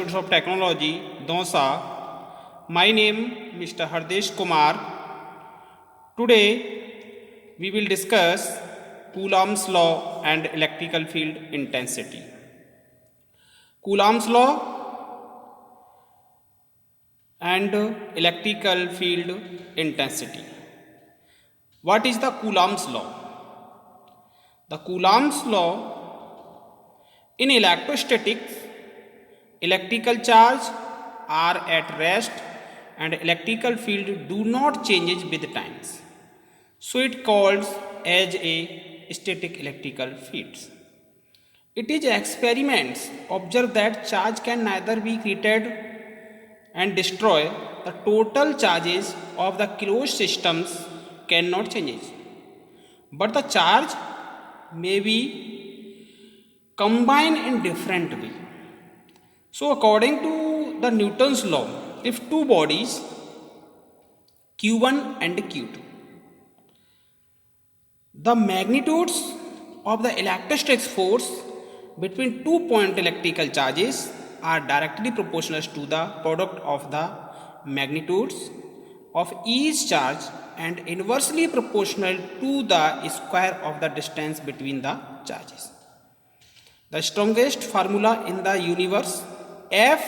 Of Technology, Donsa. My name Mr. Hardesh Kumar. Today we will discuss Coulomb's law and electrical field intensity. Coulomb's law and electrical field intensity. What is the Coulomb's law? The Coulomb's law in electrostatics, electrical charge are at rest and electrical field do not change with times. So it calls as a static electrical fields. It is experiments observe that charge can neither be created and destroy. The total charges of the closed systems cannot change, but the charge may be combined in different way. So according to the Newton's law, if two bodies Q1 and Q2, the magnitudes of the electrostatic force between 2 point electrical charges are directly proportional to the product of the magnitudes of each charge and inversely proportional to the square of the distance between the charges. The strongest formula in the universe, F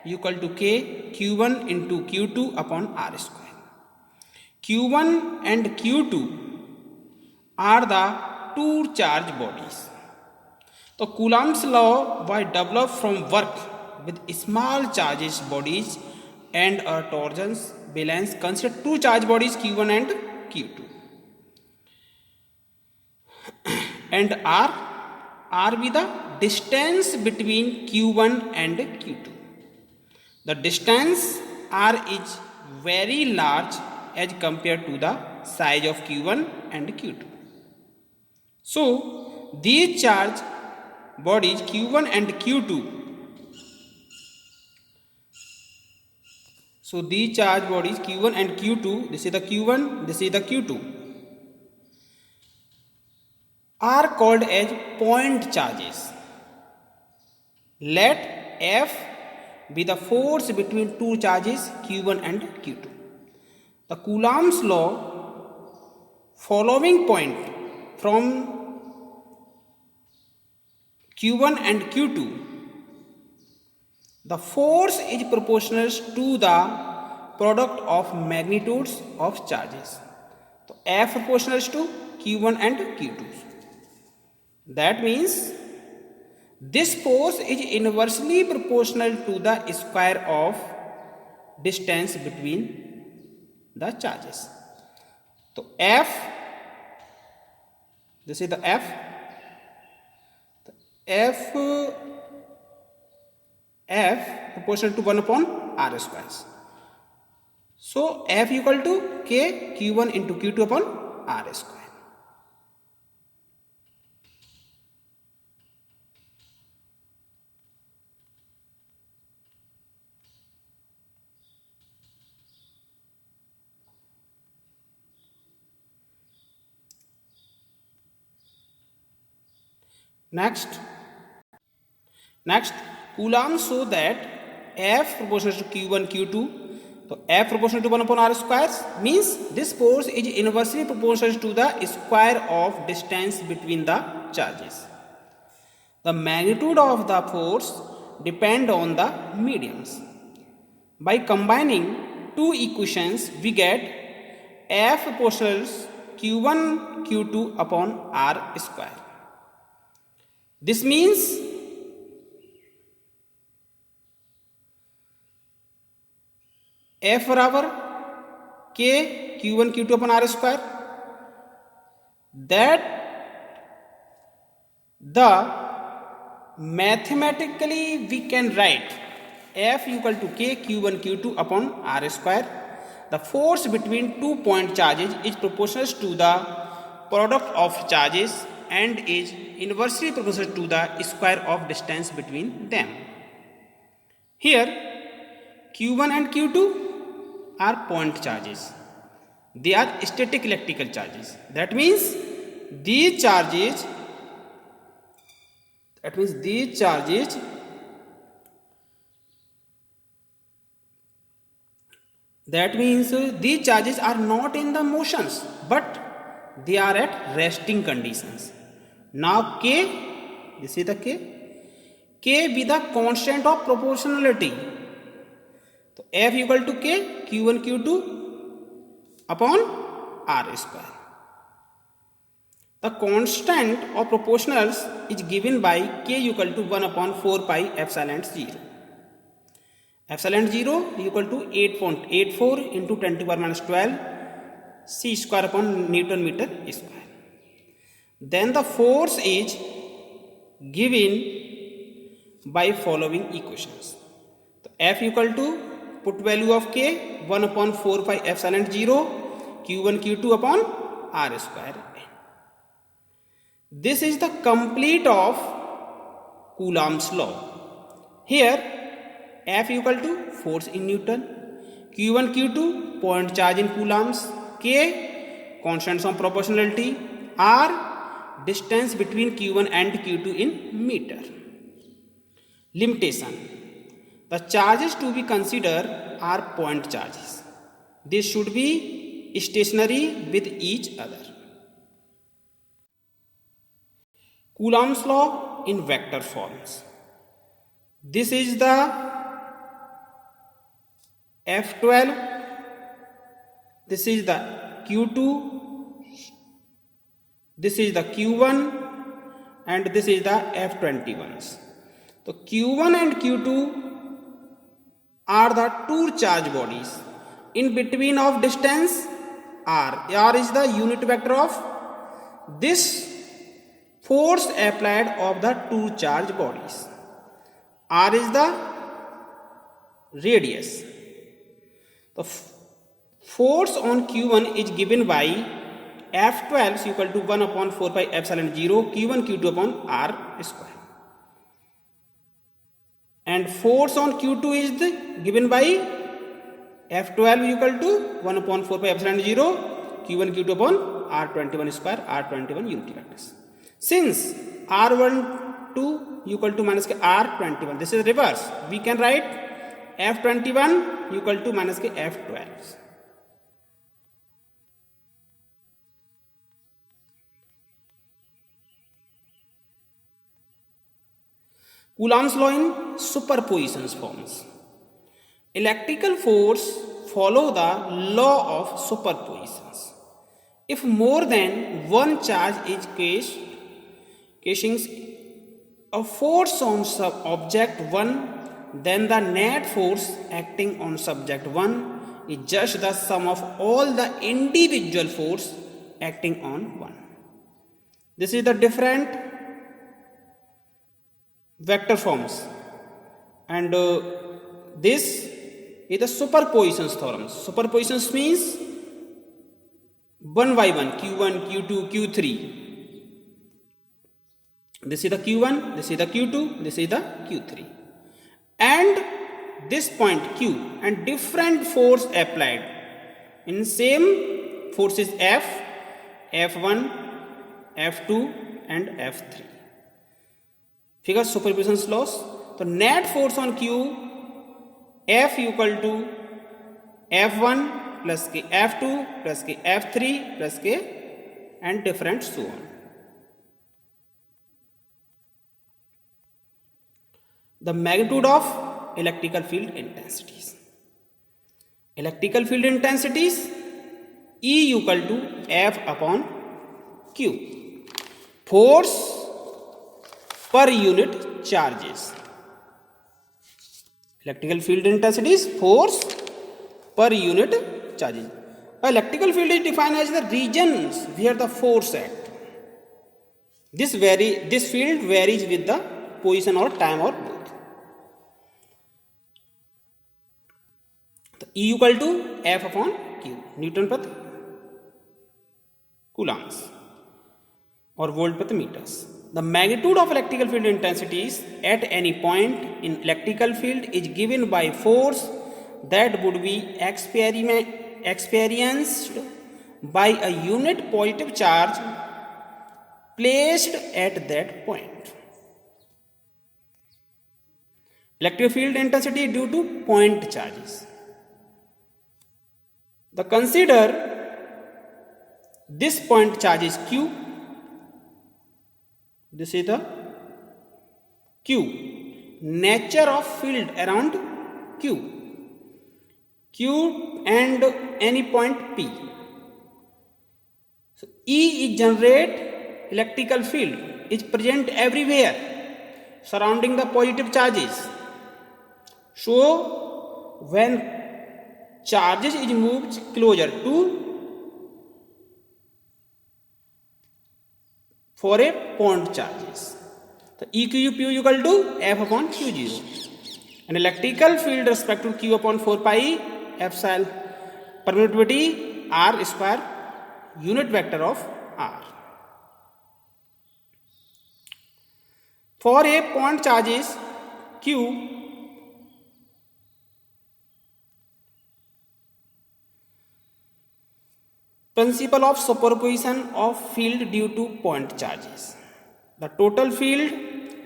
equal to K Q1 into Q2 upon R square. Q1 and Q2 are the two charge bodies. So Coulomb's law was developed from work with small charges bodies and a torsions balance consider two charge bodies Q1 and Q2. And R be the distance between Q1 and Q2. The distance R is very large as compared to the size of Q1 and Q2. So these charge bodies Q1 and Q2. So these charge bodies Q1 and Q2, this is the Q1, this is the Q2, are called as point charges. Let F be the force between two charges Q1 and Q2. The Coulomb's law following point from Q1 and Q2, the force is proportional to the product of magnitudes of charges. So F proportional to Q1 and Q2. That means this force is inversely proportional to the square of distance between the charges. So F, this is the F. F proportional to 1 upon R squares. So F equal to K Q1 into Q2 upon R square. Next, Coulomb show that F proportional to Q1, Q2. So F proportional to 1 upon R squares means this force is inversely proportional to the square of distance between the charges. The magnitude of the force depend on the mediums. By combining two equations, we get F proportional Q1, Q2 upon R square. This means F बराबर K Q1 Q2 upon R square, that the mathematically we can write F equal to K Q1 Q2 upon R square. The force between 2 point charges is proportional to the product of charges and is inversely proportional to the square of distance between them. Here Q1 and Q2 are point charges. They are static electrical charges. That means these charges That means these charges are not in the motions, but they are at resting conditions. Now K, this is the K be the constant of proportionality. So F equal to K, Q1 Q2 upon R square. The constant of proportionals is given by K equal to 1 upon 4 pi epsilon 0. Epsilon 0 equal to 8.84 into 10 to the power minus 12 C square upon Newton meter square. Then the force is given by following equations. So F equal to, put value of K 1 upon 4 pi epsilon 0 Q1 Q2 upon R square. This is the complete of Coulomb's law. Here F equal to force in Newton, Q1 Q2 point charge in coulombs, K constants of proportionality, R distance between Q1 and Q2 in meter. Limitation: the charges to be considered are point charges. They should be stationary with each other. Coulomb's law in vector forms. This is the F12, this is the Q2, this is the Q1 and this is the F21s. So Q1 and Q2 are the two charge bodies. In between of distance R is the unit vector of this force applied of the two charge bodies. R is the radius. The force on Q1 is given by F12 is equal to 1 upon 4 pi epsilon 0 Q1 Q2 upon R square. And force on Q2 is given by F12 equal to 1 upon 4 pi epsilon 0 Q1 Q2 upon R21 square, R21 unity vectors. Since R12 equal to minus R21, this is reverse. We can write F21 equal to minus F12. Coulomb's law in superpositions forms. Electrical force follow the law of superpositions. If more than one charge is casing a force on object 1, then the net force acting on subject 1 is just the sum of all the individual force acting on 1. This is the different vector forms, and this is the superpositions theorem. Superpositions means 1 by 1, Q1, Q2, Q3. This is the Q1, this is the Q2, this is the Q3. And this point Q and different force applied in same forces F, F1, F2 and F3. Figure superposition laws. So net force on Q, F equal to F1 plus K F2 plus K F3 plus K and different so on. The magnitude of electrical field intensities. Electrical field intensities E equal to F upon Q. Force per unit charges. Electrical field intensity is force per unit charges. Electrical field is defined as the regions where the force acts. This field varies with the position or time or both. E equal to F upon Q, Newton per coulombs or volt per meters. The magnitude of electrical field intensities at any point in electrical field is given by force that would be experienced by a unit positive charge placed at that point. Electric field intensity due to point charges. The consider this point charge is Q. This is the Q. Nature of field around Q. Q and any point P. So E is generate electrical field is present everywhere surrounding the positive charges. So when charges is moved closer to for a point charges. So EQ equal to F upon Q0. An electrical field respect to Q upon 4 pi epsilon permittivity R square unit vector of R. For a point charges Q, principle of superposition of field due to point charges. The total field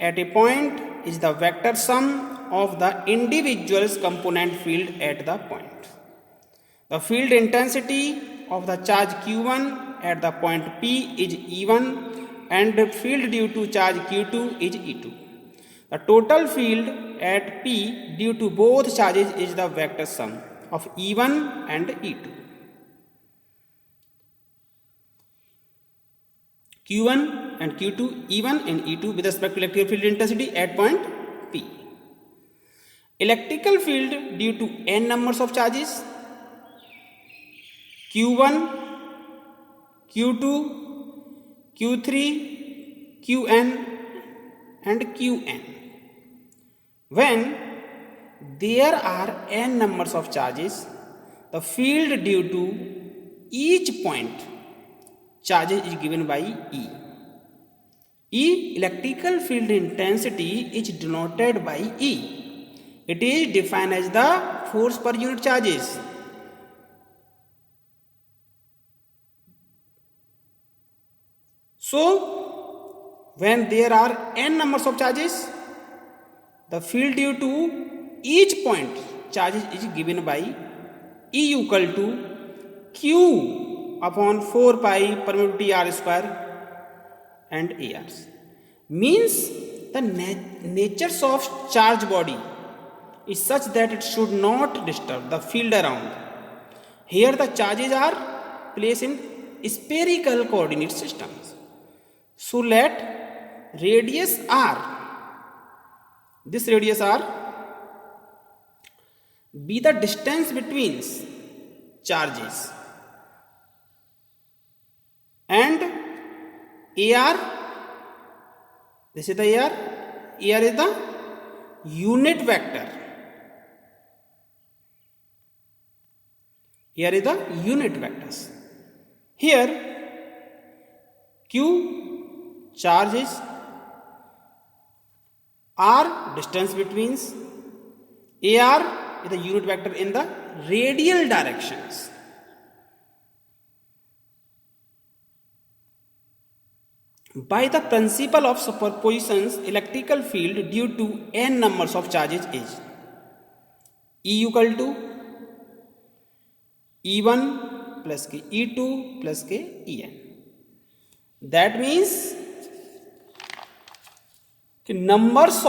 at a point is the vector sum of the individual component field at the point. The field intensity of the charge Q1 at the point P is E1 and the field due to charge Q2 is E2. The total field at P due to both charges is the vector sum of E1 and E2. Q1 and Q2, E1 and E2 with respect to electrical field intensity at point P. Electrical field due to n numbers of charges Q1, Q2, Q3, Qn and Qn. When there are n numbers of charges, the field due to each point charges is given by E. E, electrical field intensity, is denoted by E. It is defined as the force per unit charges. So, when there are n numbers of charges, the field due to each point charges is given by E equal to Q upon 4 pi permittivity R square and AR. Means the natures of charge body is such that it should not disturb the field around. Here the charges are placed in spherical coordinate systems. So let radius R, this radius R, be the distance between charges, and AR, this is the AR is the unit vector. Here is the unit vectors. Here Q charges, R distance between, AR is the unit vector in the radial directions. By the principle of superpositions, electrical field due to n numbers of charges is E equal to E1 plus K E2 plus K En. That means numbers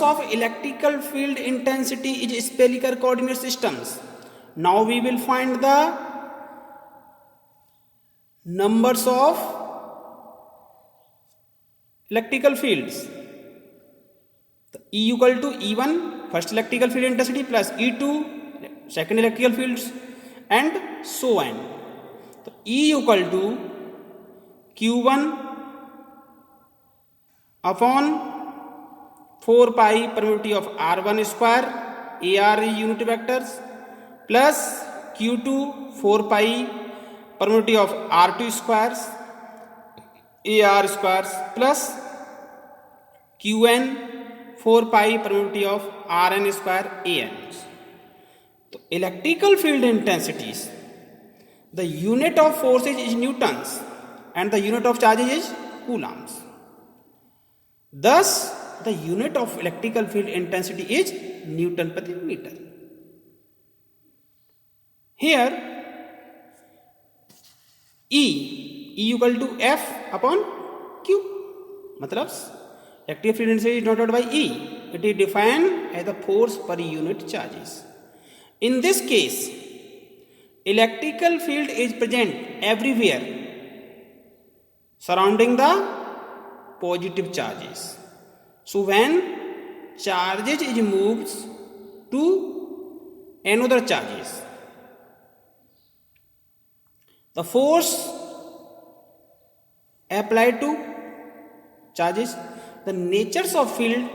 of electrical field intensity is spherical coordinate systems. Now we will find the numbers of electrical fields. E equal to E1 first electrical field intensity plus E2 second electrical fields and so on. So E equal to Q1 upon 4 pi permittivity of R1 square, AR is unit vectors, plus Q2 4 pi permittivity of R2 squares, AR squares, plus Qn 4 pi permittivity of Rn square AN. So electrical field intensities, the unit of forces is newtons and the unit of charges is coulombs. Thus, the unit of electrical field intensity is Newton per meter. Here E equal to F upon Q. मतलब electric field intensity is denoted by E. It is defined as the force per unit charges. In this case, electrical field is present everywhere surrounding the positive charges. So when charges is moved to another charges, the force applied to charges, the natures of field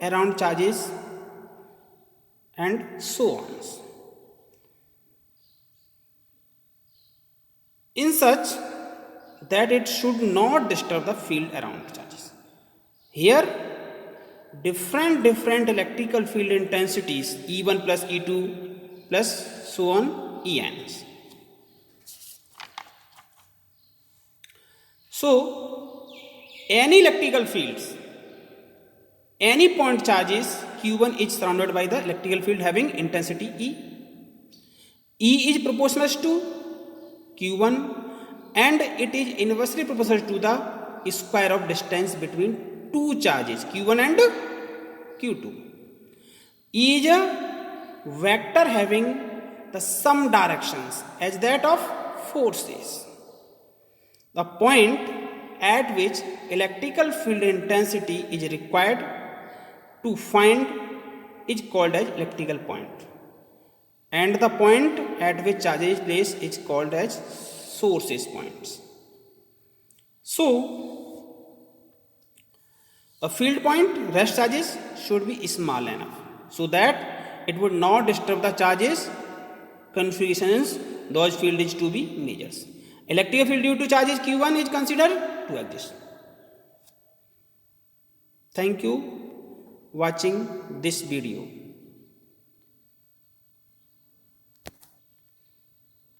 around charges, and so on. In such that it should not disturb the field around charges. Here different electrical field intensities E1 plus E2 plus so on En. So any electrical fields, any point charges Q1 is surrounded by the electrical field having intensity E. E is proportional to Q1 and it is inversely proportional to the square of distance between two charges Q1 and Q2. E is a vector having the same directions as that of forces. The point at which electrical field intensity is required to find is called as electrical point, and the point at which charge is placed is called as sources points. So a field point rest charges should be small enough so that it would not disturb the charges configurations those field is to be measured. Electrical field due to charges Q1 is considered to exist. Thank you watching this video.